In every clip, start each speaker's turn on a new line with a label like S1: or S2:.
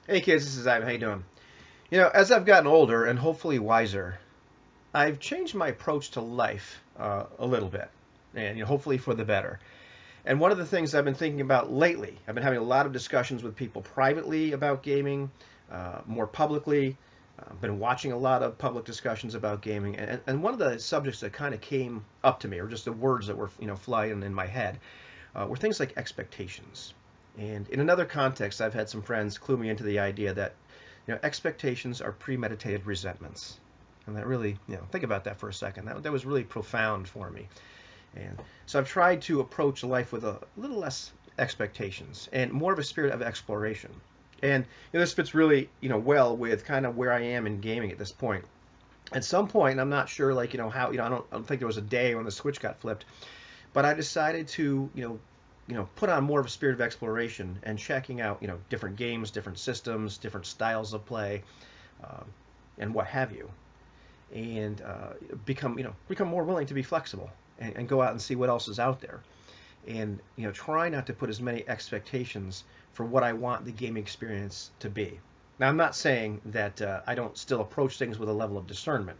S1: Hey kids, this is Ivan. How you doing? As I've gotten older and hopefully wiser, I've changed my approach to life a little bit, and hopefully for the better. And one of the things I've been thinking about lately, I've been having a lot of discussions with people privately about gaming, more publicly. I've been watching a lot of public discussions about gaming, and one of the subjects that kind of came up to me, or just the words that were flying in my head, were things like expectations. And in another context, I've had some friends clue me into the idea that expectations are premeditated resentments. And that really, think about that for a second. That was really profound for me. And so I've tried to approach life with a little less expectations and more of a spirit of exploration. And this fits really, well with kind of where I am in gaming at this point. At some point, and I'm not sure, like, how, I don't think there was a day when the switch got flipped, but I decided to, put on more of a spirit of exploration and checking out, different games, different systems, different styles of play, um, and what have you, and become more willing to be flexible and go out and see what else is out there, and try not to put as many expectations for what I want the gaming experience to be. Now, I'm not saying that I don't still approach things with a level of discernment.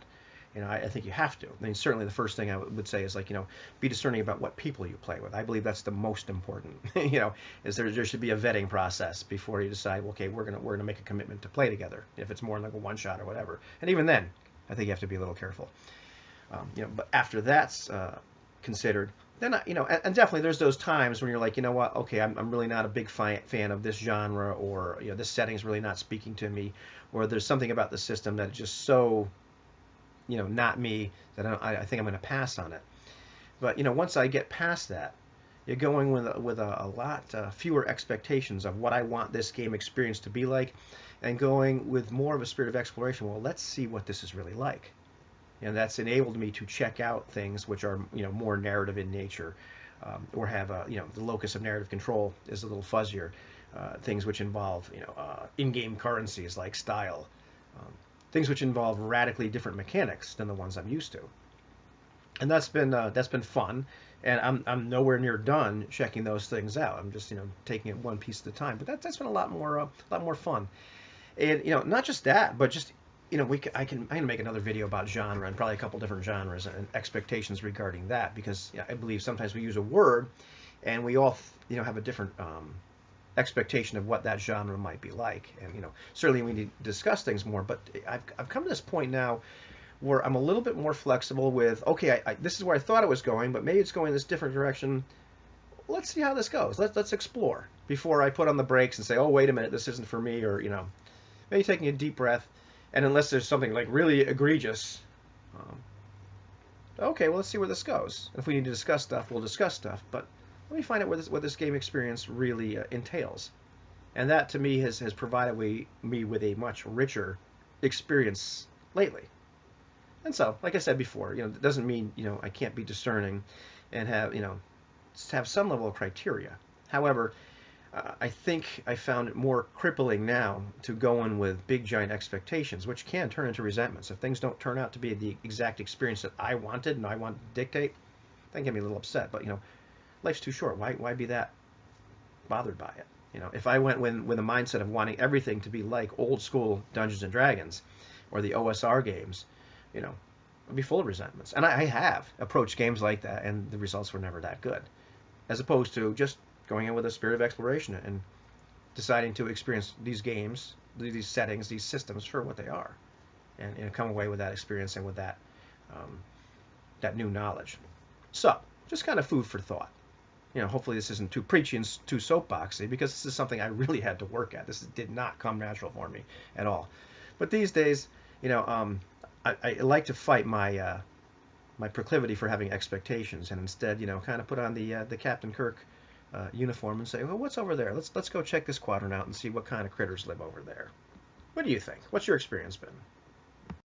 S1: I think you have to. I mean, certainly the first thing I would say is like, be discerning about what people you play with. I believe that's the most important. Is there should be a vetting process before you decide, okay, we're gonna make a commitment to play together. If it's more than like a one shot or whatever, and even then, I think you have to be a little careful. But after that's considered, then and definitely there's those times when you're like, you know what, okay, I'm really not a big fan of this genre, or this setting is really not speaking to me, or there's something about the system that is just so not me, that I think I'm going to pass on it. But once I get past that, you're going with a lot fewer expectations of what I want this game experience to be like, and going with more of a spirit of exploration. Well, let's see what this is really like. That's enabled me to check out things which are more narrative in nature, or have the locus of narrative control is a little fuzzier. Things which involve in-game currencies like style, um, things which involve radically different mechanics than the ones I'm used to, and that's been fun. And I'm nowhere near done checking those things out. I'm just taking it one piece at a time. But that's been a lot more fun. And not just that, but just I can make another video about genre and probably a couple different genres and expectations regarding that, because I believe sometimes we use a word and we all have a different expectation of what that genre might be like. And certainly we need to discuss things more. But I've come to this point now where I'm a little bit more flexible with, okay, this is where I thought it was going, but maybe it's going this different direction. Let's see how this goes. Let's explore before I put on the brakes and say, oh, wait a minute, this isn't for me, or maybe taking a deep breath. And unless there's something like really egregious, um, okay, well, let's see where this goes. If we need to discuss stuff, we'll discuss stuff. But let me find out what this game experience really entails. And that to me has provided me with a much richer experience lately. And so, like I said before, it doesn't mean I can't be discerning and have some level of criteria. However, I think I found it more crippling now to go in with big giant expectations, which can turn into resentments. If things don't turn out to be the exact experience that I wanted and I want to dictate, that can get me a little upset. But life's too short. Why be that bothered by it? If I went with a mindset of wanting everything to be like old school Dungeons and Dragons or the OSR games, I'd be full of resentments. And I have approached games like that, and the results were never that good. As opposed to just going in with a spirit of exploration and deciding to experience these games, these settings, these systems for what they are, and come away with that experience and with um, that new knowledge. So, just kind of food for thought. Hopefully this isn't too preachy and too soapboxy, because this is something I really had to work at. This did not come natural for me at all. But these days, I like to fight my proclivity for having expectations, and instead, kind of put on the Captain Kirk uniform and say, well, what's over there? Let's go check this quadrant out and see what kind of critters live over there. What do you think? What's your experience been?